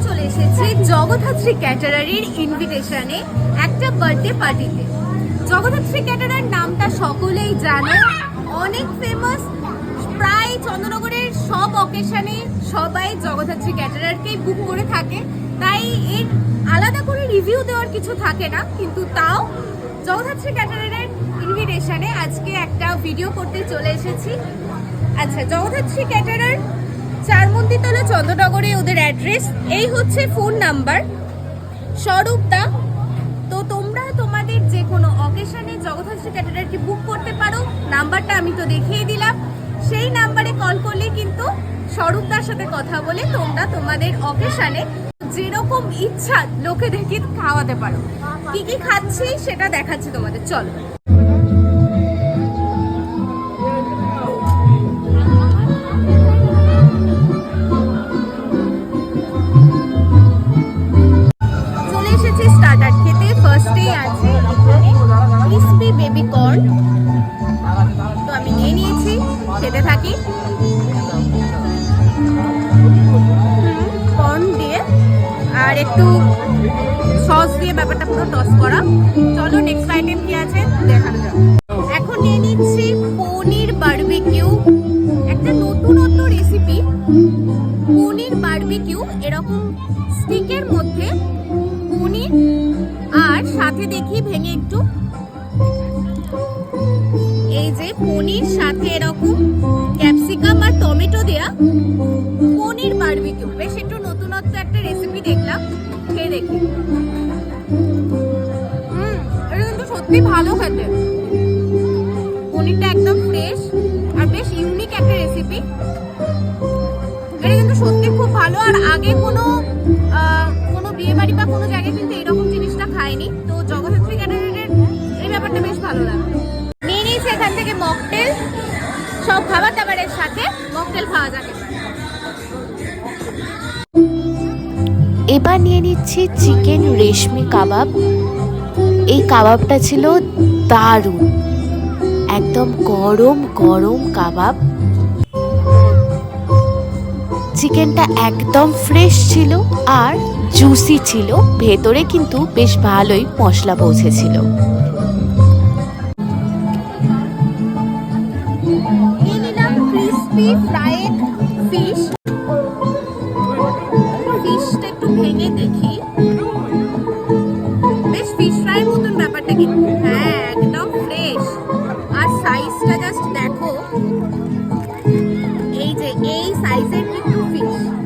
চলে এসেছি জগদ্ধাত্রী ক্যাটারারের ইনভিটেশনে একটা বার্থডে পার্টিতে। জগদ্ধাত্রী ক্যাটারার নামটা সকলেই জানো, অনেক ফেমাস। প্রায় চন্দ্রনগরের সব অকেশনে সবাই জগদ্ধাত্রী ক্যাটারারকেই বুক করে থাকে, তাই এর আলাদা করে রিভিউ দেওয়ার কিছু থাকে না। কিন্তু তাও জগদ্ধাত্রী ক্যাটারারের ইনভিটেশনে আজকে একটা ভিডিও করতে চলে এসেছি। আচ্ছা, জগদ্ধাত্রী ক্যাটারার চারমন্দিরতলা চন্দ্রনগরে ওদের অ্যাড্রেস। এই হচ্ছে ফোন নাম্বার স্বরূপদা। তো তোমরা তোমাদের যে কোনো অকেশনে জগদ্ধাত্রী ক্যাটারারকে বুক করতে পারো। নাম্বারটা আমি তো দেখিয়ে দিলাম, সেই নাম্বারে কল করলে কিন্তু স্বরূপদার সাথে কথা বলে তোমরা তোমাদের অকেশনে যেরকম ইচ্ছা লোকে দেখে খাওয়াতে পারো। কি কি খাচ্ছি সেটা দেখাচ্ছি তোমাদের, চলো। চলে এসেছি স্টার্টার খেতে। ফার্স্টেই আছে এখানে ক্রিসপি বেবি কর্ন, তো আমি নিয়ে নিয়েছি, খেতে থাকি। কর্ন দিয়ে আর একটু সস দিয়ে ব্যাপারটা পুরো টস করা। চলো নেক্সট আইটেম কি আছে দেখানো যাক। এখন নিয়ে নিচ্ছি পনির বারবিকিউ, একটা নতুনত্ব রেসিপি। পনির বারবিকিউ, এরকম স্টিকের মধ্যে পনির আর সাথে দেখি ভেঙে একটু, এই যে পনির সাথে এরকম ক্যাপসিকাম আর টমেটো দেয়া পনির বারবিকিউ। বেশ একটু নতুনত্ব একটা রেসিপি দেখলাম, খেয়ে দেখি। এটা কিন্তু সত্যি ভালো খেতে, পনিরটা একদম ফ্রেশ আর বেশ ইউনিক একটা রেসিপি। এটা কিন্তু সত্যি খুব ভালো। আর আগে কোনো বিয়ে বাড়ি বা কোনো জায়গায় কিন্তু এরকম জিনিসটা খাইনি, তো জগদ্ধাত্রী ক্যাটারারের এই ব্যাপারটা বেশ ভালো লাগে। নিয়ে নিয়েছি এখান থেকে মকটেল, সব খাবার দাবারের সাথে মকটেল খাওয়া যাবে। এবার নিয়ে নিচ্ছি চিকেন রেশমি কাবাব। এই কাবাবটা ছিল দারুণ, একদম গরম গরম কাবাব। চিকেনটা একদম ফ্রেশ ছিল আর জুসি ছিল, ভেতরে কিন্তু বেশ ভালোই মশলা পৌঁছেছিল। নিয়ে নিলাম ক্রিসপি ফ্রাইড ফিশ। ফিশটা একটু ভেঙে দেখি।